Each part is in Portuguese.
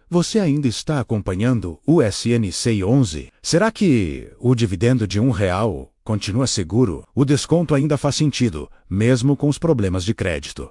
Você ainda está acompanhando o SNCI 11? Será que o dividendo de R$ 1 continua seguro? O desconto ainda faz sentido, mesmo com os problemas de crédito.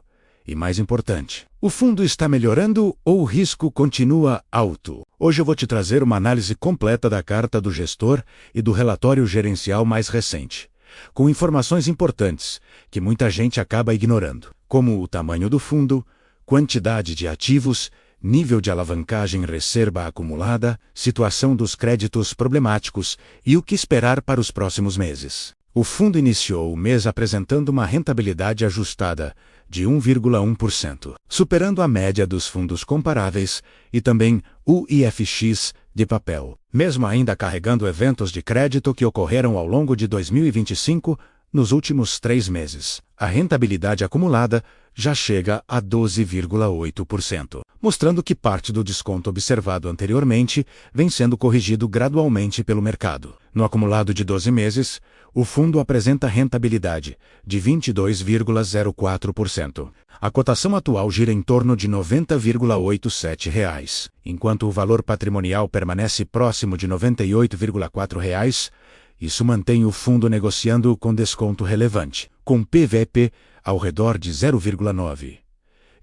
E mais importante, o fundo está melhorando ou o risco continua alto? Hoje eu vou te trazer uma análise completa da carta do gestor e do relatório gerencial mais recente, com informações importantes que muita gente acaba ignorando, como o tamanho do fundo, quantidade de ativos, nível de alavancagem e reserva acumulada, situação dos créditos problemáticos e o que esperar para os próximos meses. O fundo iniciou o mês apresentando uma rentabilidade ajustada de 1,1%, superando a média dos fundos comparáveis e também o IFX de papel, mesmo ainda carregando eventos de crédito que ocorreram ao longo de 2025 nos últimos 3 meses. A rentabilidade acumulada já chega a 12,8%, mostrando que parte do desconto observado anteriormente vem sendo corrigido gradualmente pelo mercado. No acumulado de 12 meses, o fundo apresenta rentabilidade de 22,04%. A cotação atual gira em torno de R$ 90,87, enquanto o valor patrimonial permanece próximo de R$ 98,4. Isso mantém o fundo negociando com desconto relevante, com PVP ao redor de 0,9.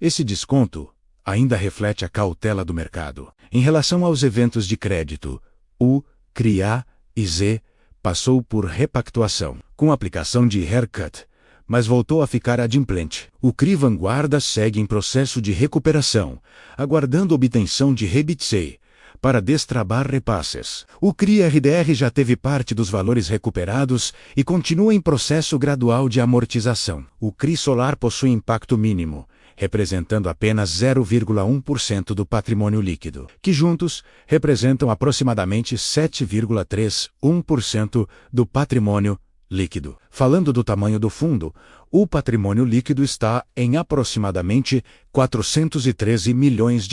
Esse desconto ainda reflete a cautela do mercado. Em relação aos eventos de crédito, o CRI-A e Z passou por repactuação, com aplicação de haircut, mas voltou a ficar adimplente. O CRI Vanguarda segue em processo de recuperação, aguardando obtenção de rebite para destravar repasses. O CRI RDR já teve parte dos valores recuperados e continua em processo gradual de amortização. O CRI Solar possui impacto mínimo, representando apenas 0,1% do patrimônio líquido, que juntos representam aproximadamente 7,31% do patrimônio líquido. Falando do tamanho do fundo, o patrimônio líquido está em aproximadamente R$ 413 milhões,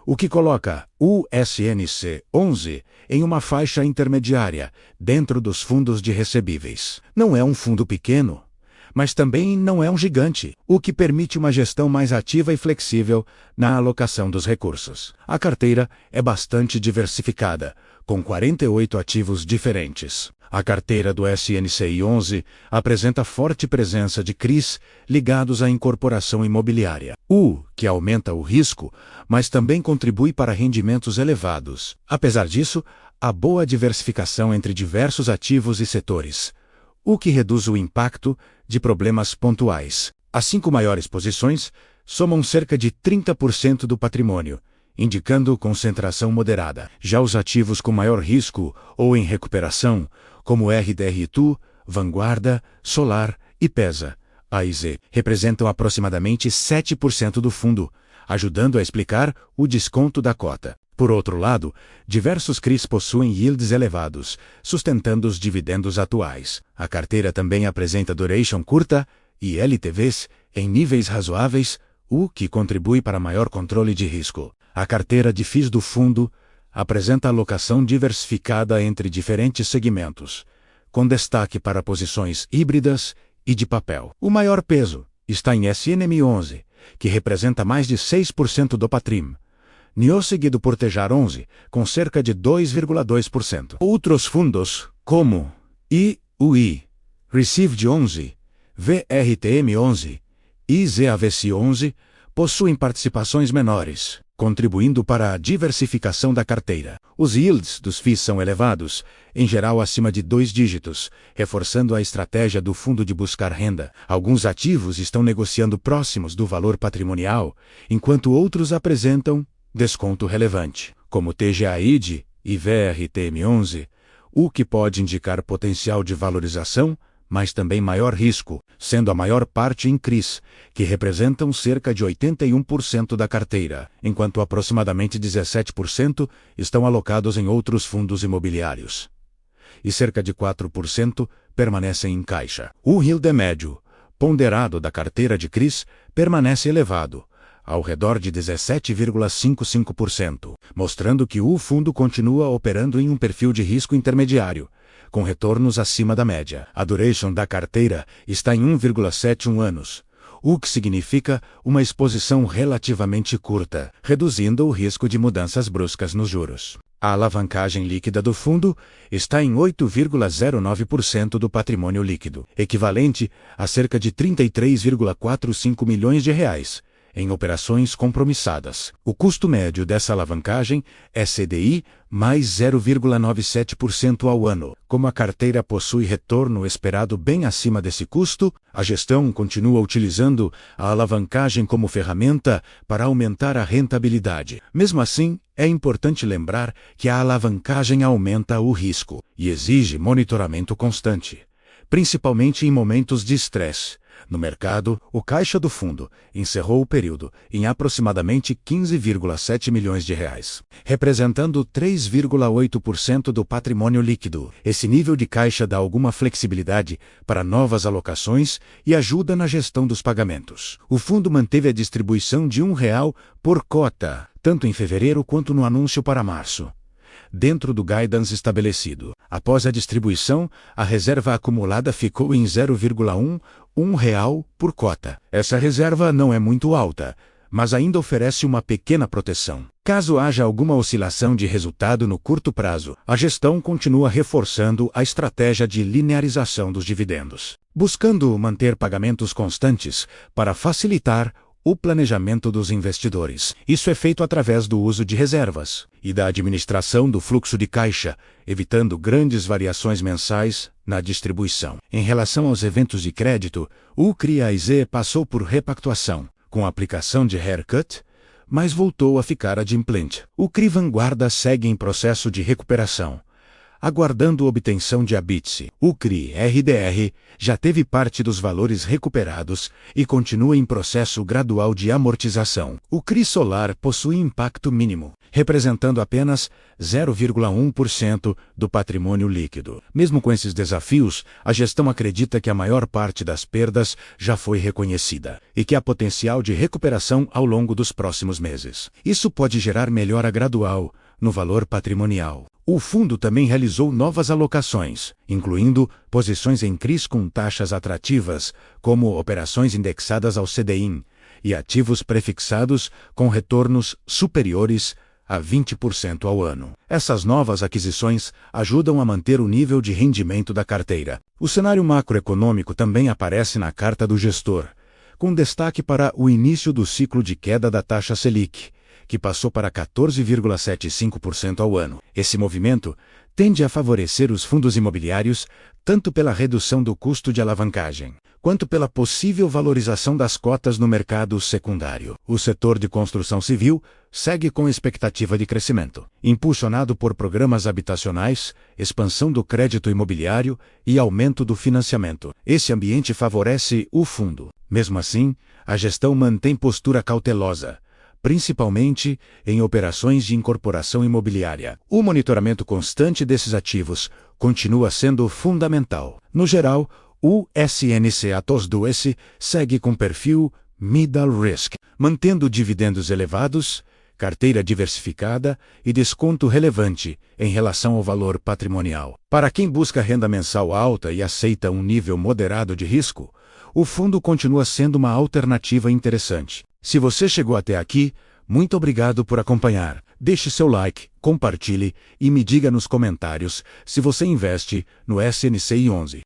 o que coloca o SNC 11 em uma faixa intermediária dentro dos fundos de recebíveis. Não é um fundo pequeno, mas também não é um gigante, o que permite uma gestão mais ativa e flexível na alocação dos recursos. A carteira é bastante diversificada, com 48 ativos diferentes. A carteira do SNCI 11 apresenta forte presença de CRIs ligados à incorporação imobiliária, o que aumenta o risco, mas também contribui para rendimentos elevados. Apesar disso, há boa diversificação entre diversos ativos e setores, o que reduz o impacto de problemas pontuais. As 5 maiores posições somam cerca de 30% do patrimônio, indicando concentração moderada. Já os ativos com maior risco ou em recuperação, como RDR2, Vanguarda, Solar e PESA, AIZ, representam aproximadamente 7% do fundo, ajudando a explicar o desconto da cota. Por outro lado, diversos CRIs possuem yields elevados, sustentando os dividendos atuais. A carteira também apresenta duration curta e LTVs em níveis razoáveis, o que contribui para maior controle de risco. A carteira de FIIs do fundo apresenta alocação diversificada entre diferentes segmentos, com destaque para posições híbridas e de papel. O maior peso está em SNM 11, que representa mais de 6% do patrim. NIO seguido por Tejar 11, com cerca de 2,2%. Outros fundos, como IUI, Received 11, VRTM 11 e ZAVC 11, possuem participações menores, contribuindo para a diversificação da carteira. Os yields dos FIIs são elevados, em geral acima de 2 dígitos, reforçando a estratégia do fundo de buscar renda. Alguns ativos estão negociando próximos do valor patrimonial, enquanto outros apresentam desconto relevante, como TGAID e VRTM11, o que pode indicar potencial de valorização, mas também maior risco, sendo a maior parte em CRIs, que representam cerca de 81% da carteira, enquanto aproximadamente 17% estão alocados em outros fundos imobiliários. E cerca de 4% permanecem em caixa. O yield médio, ponderado da carteira de CRIs, permanece elevado, ao redor de 17,55%, mostrando que o fundo continua operando em um perfil de risco intermediário, com retornos acima da média. A duration da carteira está em 1,71 anos, o que significa uma exposição relativamente curta, reduzindo o risco de mudanças bruscas nos juros. A alavancagem líquida do fundo está em 8,09% do patrimônio líquido, equivalente a cerca de 33,45 milhões de reais, em operações compromissadas. O custo médio dessa alavancagem é CDI mais 0,97% ao ano. Como a carteira possui retorno esperado bem acima desse custo, a gestão continua utilizando a alavancagem como ferramenta para aumentar a rentabilidade. Mesmo assim, é importante lembrar que a alavancagem aumenta o risco e exige monitoramento constante, principalmente em momentos de estresse. No mercado, o caixa do fundo encerrou o período em aproximadamente 15,7 milhões de reais, representando 3,8% do patrimônio líquido. Esse nível de caixa dá alguma flexibilidade para novas alocações e ajuda na gestão dos pagamentos. O fundo manteve a distribuição de R$ 1 por cota, tanto em fevereiro quanto no anúncio para março, dentro do guidance estabelecido. Após a distribuição, a reserva acumulada ficou em R$ 0,1 por cota. Essa reserva não é muito alta, mas ainda oferece uma pequena proteção. Caso haja alguma oscilação de resultado no curto prazo, a gestão continua reforçando a estratégia de linearização dos dividendos, buscando manter pagamentos constantes para facilitar o planejamento dos investidores. Isso é feito através do uso de reservas e da administração do fluxo de caixa, evitando grandes variações mensais na distribuição. Em relação aos eventos de crédito, o CRI-AIZ passou por repactuação, com a aplicação de haircut, mas voltou a ficar adimplente. O CRI Vanguarda segue em processo de recuperação, aguardando obtenção de habite. O CRI RDR já teve parte dos valores recuperados e continua em processo gradual de amortização. O CRI Solar possui impacto mínimo, representando apenas 0,1% do patrimônio líquido. Mesmo com esses desafios, a gestão acredita que a maior parte das perdas já foi reconhecida e que há potencial de recuperação ao longo dos próximos meses. Isso pode gerar melhora gradual no valor patrimonial. O fundo também realizou novas alocações, incluindo posições em CRIs com taxas atrativas, como operações indexadas ao CDI, e ativos prefixados com retornos superiores a 20% ao ano. Essas novas aquisições ajudam a manter o nível de rendimento da carteira. O cenário macroeconômico também aparece na carta do gestor, com destaque para o início do ciclo de queda da taxa Selic, que passou para 14,75% ao ano. Esse movimento tende a favorecer os fundos imobiliários tanto pela redução do custo de alavancagem, quanto pela possível valorização das cotas no mercado secundário. O setor de construção civil segue com expectativa de crescimento, impulsionado por programas habitacionais, expansão do crédito imobiliário e aumento do financiamento. Esse ambiente favorece o fundo. Mesmo assim, a gestão mantém postura cautelosa, principalmente em operações de incorporação imobiliária. O monitoramento constante desses ativos continua sendo fundamental. No geral, o SNC Atos 2 segue com perfil Middle Risk, mantendo dividendos elevados, carteira diversificada e desconto relevante em relação ao valor patrimonial. Para quem busca renda mensal alta e aceita um nível moderado de risco, o fundo continua sendo uma alternativa interessante. Se você chegou até aqui, muito obrigado por acompanhar. Deixe seu like, compartilhe e me diga nos comentários se você investe no SNCI 11.